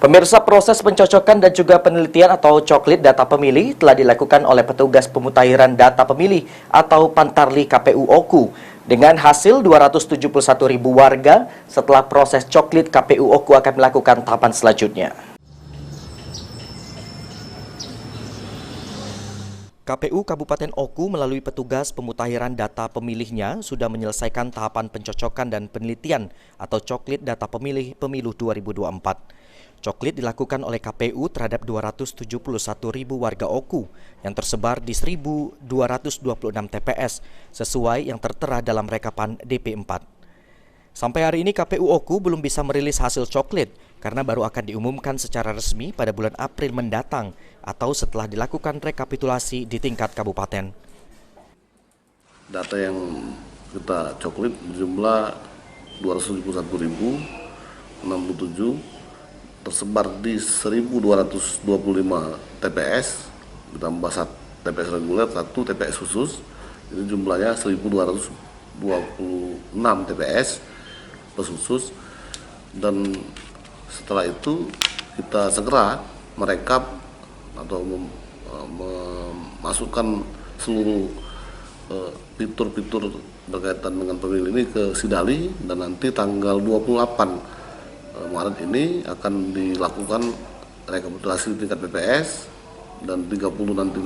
Pemirsa, proses pencocokan dan juga penelitian atau coklit data pemilih telah dilakukan oleh petugas pemutahiran data pemilih atau Pantarli KPU Oku dengan hasil 271.000 warga. Setelah proses coklit, KPU Oku akan melakukan tahapan selanjutnya. KPU Kabupaten Oku melalui petugas pemutahiran data pemilihnya sudah menyelesaikan tahapan pencocokan dan penelitian atau coklit data pemilih pemilu 2024. Coklit dilakukan oleh KPU terhadap 271.000 warga Oku yang tersebar di 1.226 TPS sesuai yang tertera dalam rekapan DP4. Sampai hari ini KPU Oku belum bisa merilis hasil coklit karena baru akan diumumkan secara resmi pada bulan April mendatang atau setelah dilakukan rekapitulasi di tingkat kabupaten. Data yang kita coklit berjumlah 271.067 tersebar di 1.225 TPS, ditambah TPS reguler, 1 TPS khusus. Ini jumlahnya 1.226 TPS plus khusus. Dan setelah itu kita segera merekap atau memasukkan seluruh fitur-fitur berkaitan dengan pemilu ini ke Sidali, dan nanti tanggal 28 Maret ini akan dilakukan rekapitulasi di tingkat PPS dan 30 nanti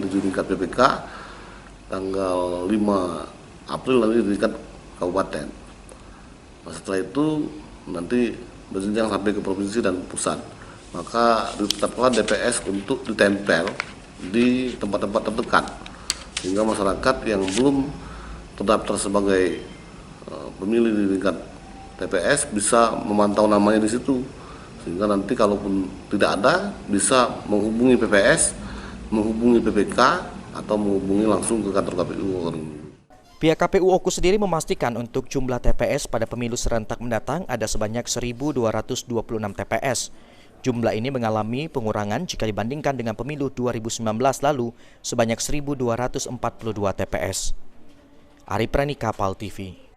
di tingkat PPK, tanggal 5 April nanti di tingkat kabupaten. Nah, setelah itu nanti berjenjang sampai ke provinsi dan pusat. Maka ditetapkan DPS untuk ditempel di tempat-tempat terdekat sehingga masyarakat yang belum terdaftar sebagai pemilih di tingkat TPS bisa memantau namanya di situ, sehingga nanti kalaupun tidak ada bisa menghubungi PPS, menghubungi PPK, atau menghubungi langsung ke kantor KPU. Pihak KPU Oku sendiri memastikan untuk jumlah TPS pada pemilu serentak mendatang ada sebanyak 1.226 TPS. Jumlah ini mengalami pengurangan jika dibandingkan dengan pemilu 2019 lalu sebanyak 1.242 TPS. Ari Pranika, PAL TV.